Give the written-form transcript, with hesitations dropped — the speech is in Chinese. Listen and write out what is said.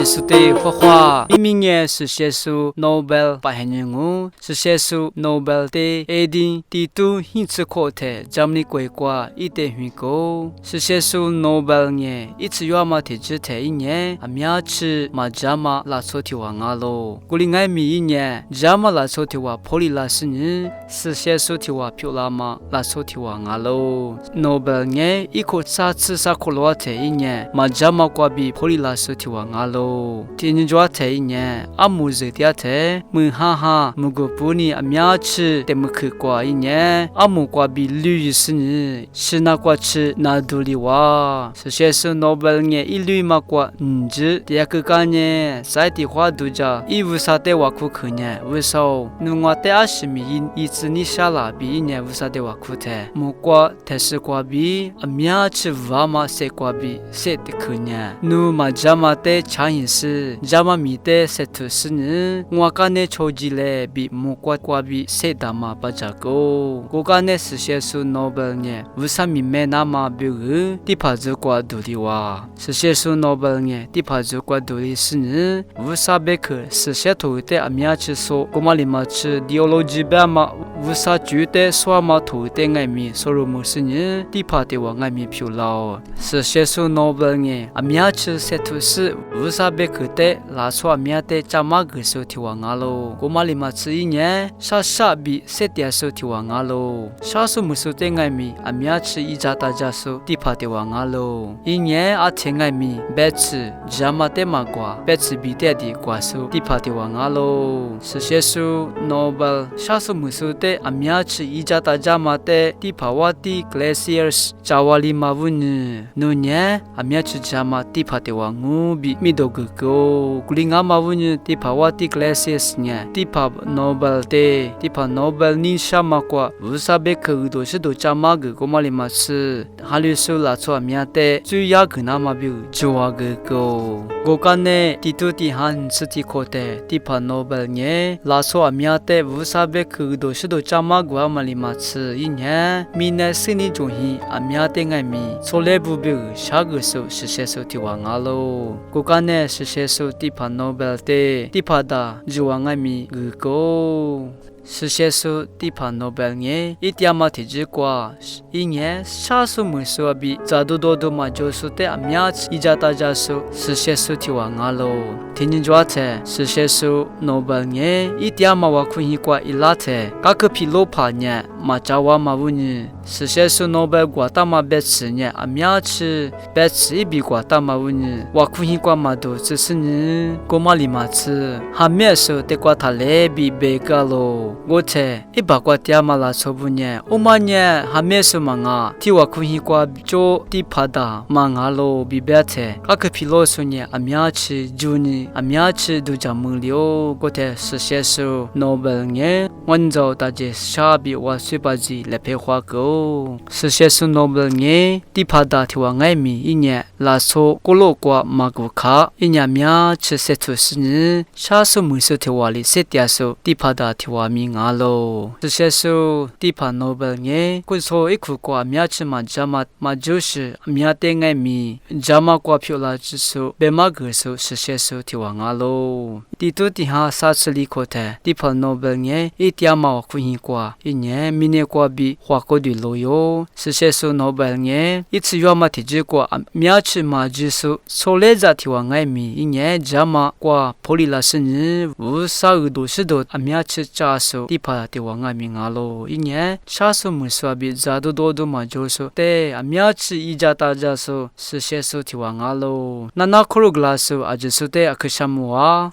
只是对画画，明明也是写出 Nobel 百年物，是写出 Nobel 的1第2hin次课题，咱们国家一点很高，是写出 Nobel 呢，一次要么提出提一年，阿苗吃嘛咱们拉出提往阿喽，古里爱米一年，咱们拉出提往普里拉斯呢，是写出提往漂亮嘛，拉出提往阿喽 ，Nobel 呢，一个3次3个罗提一年，嘛咱们国比普里拉出提往阿喽，天天做提一年，阿木子提提，木哈哈，木个布尼阿苗吃，得木去过一年，阿木国比绿是呢，是那国吃那独立哇，是写出 Nobel 呢，一绿嘛国，这第二个概念，在地画度着，一无啥的话库去呢，为啥？侬我在20米一次你下来比一年无啥的话库的，木国特是国比阿苗吃哇嘛是国比是的去呢，侬嘛咱们的差异是，咱们米的是图是呢，我看呢超级嘞比木国国比是大嘛不着够，我看呢是写出 Nobel 呢，无啥米没那么比个，第八组国独立哇，是写出 Nobel 呢，第八组国独立是呢，无啥别个是写图的阿苗吃说，我们里面吃 ideology 别嘛，无啥觉得说嘛图的爱米，所以么是呢，第八的话爱米漂亮，是写出 Nobel 呢，阿苗吃写图是无啥别个的，拉出阿苗的怎么个说提往阿喽，我们里面吃一年，啥比写点说提往阿喽，啥说么说的爱米，阿苗吃一家大家说第八的往阿喽，一年阿天爱米，别吃，咱们的嘛瓜，别吃比的的瓜说第八的往阿喽，是写出 Nobel， 啥说么说的阿苗吃一家大家嘛的第八瓦的 glaciers， 加瓦里马乌呢，农年阿苗吃咱们第八的往乌比米多个个，古里阿马乌呢第八瓦的 glaciers 呢，第八 Nobel 的第八 Nobel 你啥嘛瓜，无啥别个都是都咱们个，我们里面吃，哈里说拉出阿苗的，最要个那么比就话个个，我看呢第2第3次第课的第八 Nobel 呢，拉出阿苗的无啥别个都是都咱们个，我们里面吃一年，明年心里中意阿苗的爱米，从来不比下个时候是写出提往阿喽，我看呢是写出第八 Nobel 的第八的就往爱米个个。是写出第八 Nobel 呢，一点嘛提及过，一年啥数没说比，咋多嘛就是的阿苗子，一家大家说是写出提往阿喽，天天做的，是写出 Nobel 呢，一点嘛我可以过一拉的，各个皮罗帕呢，嘛加我嘛问呢，是写出 Nobel 过大嘛别吃呢，阿苗子别吃一比过大嘛问呢，我可以过嘛多，只是呢，过嘛里嘛吃，还没说得过他来比别个喽。我猜一把过点嘛拉错不呢？我们呢还没什么啊，替我可以过做第八的嘛啊喽，比别猜，各个皮罗说呢，阿苗吃就呢，阿苗吃都讲没了，我猜是写出 Nobel 呢，我找大家下比我随把子来配花个，是写出 Nobel 呢，第八的替我爱米一年拉错过路过马古卡，一年苗吃写出是呢，啥时候没说替我里写点说第八的替我米。阿喽，是写出第八 Nobel 呢，故说一苦瓜苗吃嘛，咱们嘛就是苗的爱米，咱们瓜漂亮之处，别嘛个数是写出提往阿喽。第2第33次里课的第八 Nobel 呢，一点嘛可以瓜，一年明年瓜比花个对路哟，是写出 Nobel 呢，一次要么提及过苗吃嘛就是从来在提往爱米，一年咱们瓜普里拉是呢，无啥个都是都苗吃加数。第八的往爱民阿喽，一年啥时候没说比咋多嘛就说，对阿苗吃一家大家说是写出提往阿喽，那可鲁格拉说阿就说的阿克什么啊？